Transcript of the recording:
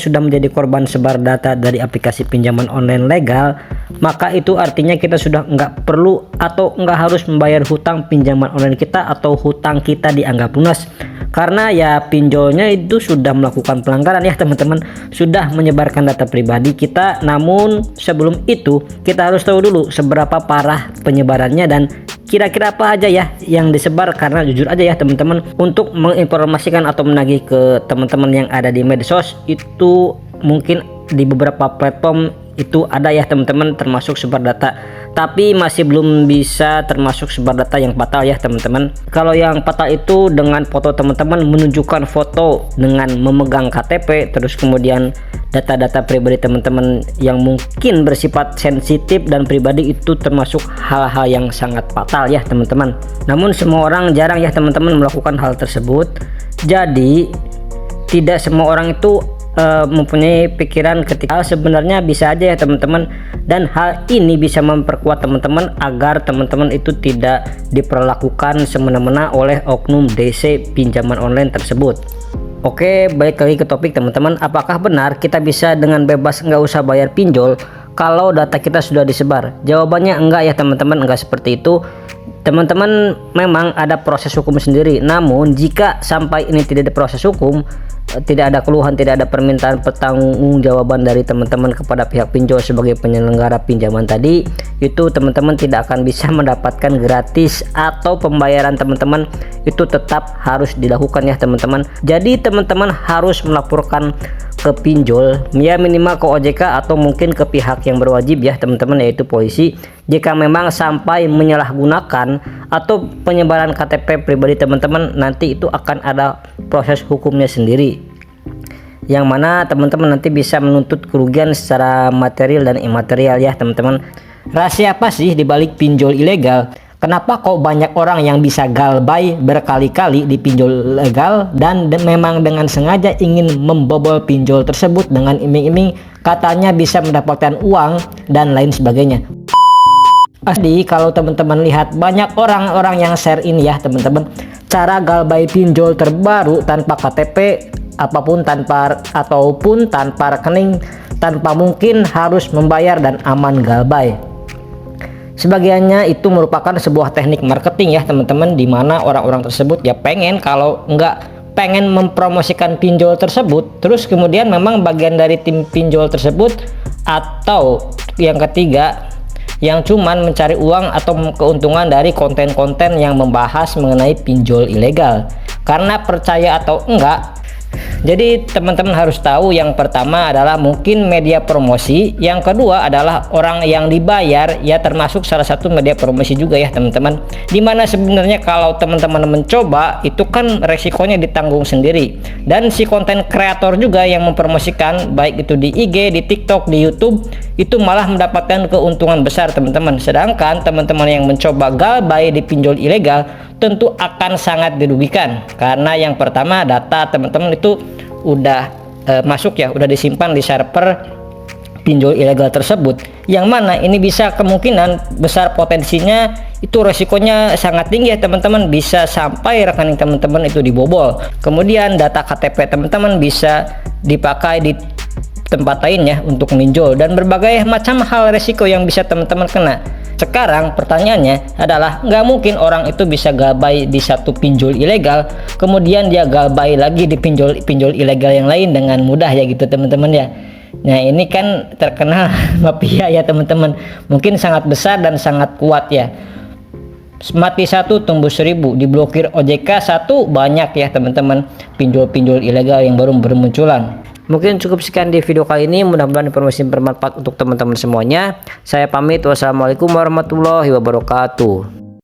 sudah menjadi korban sebar data dari aplikasi pinjaman online legal, maka itu artinya kita sudah nggak perlu atau nggak harus membayar hutang pinjaman online kita atau hutang kita dianggap lunas, karena ya pinjolnya itu sudah melakukan pelanggaran ya teman-teman, sudah menyebarkan data pribadi kita. Namun sebelum itu kita harus tahu dulu seberapa parah penyebarannya dan kira-kira apa aja ya yang disebar, karena jujur aja ya teman-teman, untuk menginformasikan atau menagih ke teman-teman yang ada di medsos itu mungkin di beberapa platform itu ada ya teman-teman, termasuk sebar data, tapi masih belum bisa termasuk sebar data yang fatal ya teman-teman. Kalau yang fatal itu dengan foto teman-teman, menunjukkan foto dengan memegang KTP, terus kemudian data-data pribadi teman-teman yang mungkin bersifat sensitif dan pribadi, itu termasuk hal-hal yang sangat fatal ya teman-teman. Namun semua orang jarang ya teman-teman melakukan hal tersebut, jadi tidak semua orang itu mempunyai pikiran ketika sebenarnya bisa aja ya teman-teman, dan hal ini bisa memperkuat teman-teman agar teman-teman itu tidak diperlakukan semena-mena oleh oknum DC pinjaman online tersebut. Oke, balik lagi ke topik teman-teman, apakah benar kita bisa dengan bebas nggak usah bayar pinjol kalau data kita sudah disebar? Jawabannya enggak ya teman-teman, enggak seperti itu teman-teman. Memang ada proses hukum sendiri, namun jika sampai ini tidak ada proses hukum, tidak ada keluhan, tidak ada permintaan pertanggungjawaban dari teman-teman kepada pihak pinjol sebagai penyelenggara pinjaman tadi, itu teman-teman tidak akan bisa mendapatkan gratis atau pembayaran teman-teman itu tetap harus dilakukan ya teman-teman. Jadi teman-teman harus melaporkan ke pinjol ya, minimal ke OJK atau mungkin ke pihak yang berwajib ya teman-teman, yaitu polisi, jika memang sampai menyalahgunakan atau penyebaran KTP pribadi teman-teman. Nanti itu akan ada proses hukumnya sendiri, yang mana teman-teman nanti bisa menuntut kerugian secara material dan imaterial ya teman-teman. Rahasia apa sih dibalik pinjol ilegal? Kenapa kok banyak orang yang bisa galbay berkali-kali di pinjol legal dan memang dengan sengaja ingin membobol pinjol tersebut dengan iming-iming katanya bisa mendapatkan uang dan lain sebagainya? Asli, kalau teman-teman lihat banyak orang-orang yang share ini ya teman-teman, cara galbay pinjol terbaru tanpa KTP apapun, ataupun tanpa rekening, tanpa mungkin harus membayar dan aman galbay. Sebagiannya itu merupakan sebuah teknik marketing ya teman-teman, di mana orang-orang tersebut ya pengen, kalau pengen mempromosikan pinjol tersebut, terus kemudian memang bagian dari tim pinjol tersebut, atau yang ketiga yang cuman mencari uang atau keuntungan dari konten-konten yang membahas mengenai pinjol ilegal. Karena percaya atau enggak, jadi teman-teman harus tahu, yang pertama adalah mungkin media promosi, yang kedua adalah orang yang dibayar ya, termasuk salah satu media promosi juga ya teman-teman, dimana sebenarnya kalau teman-teman mencoba itu kan resikonya ditanggung sendiri, dan si konten kreator juga yang mempromosikan, baik itu di IG, di TikTok, di YouTube, itu malah mendapatkan keuntungan besar teman-teman. Sedangkan teman-teman yang mencoba galbay di pinjol ilegal tentu akan sangat dirugikan, karena yang pertama data teman-teman itu udah masuk ya, udah disimpan di server pinjol ilegal tersebut, yang mana ini bisa kemungkinan besar potensinya itu resikonya sangat tinggi ya teman-teman, bisa sampai rekening teman-teman itu dibobol. Kemudian data KTP teman-teman bisa dipakai di tempat lainnya untuk minjol, dan berbagai macam hal resiko yang bisa teman-teman kena. Sekarang pertanyaannya adalah, nggak mungkin orang itu bisa galbay di satu pinjol ilegal kemudian dia galbay lagi di pinjol ilegal yang lain dengan mudah ya gitu teman-teman ya. Nah ini kan terkenal mafia ya teman-teman, mungkin sangat besar dan sangat kuat ya. Mati satu tumbuh 1000, diblokir OJK satu, banyak ya teman-teman pinjol-pinjol ilegal yang baru bermunculan. Mungkin cukup sekian di video kali ini, mudah-mudahan informasi bermanfaat untuk teman-teman semuanya. Saya pamit, wassalamualaikum warahmatullahi wabarakatuh.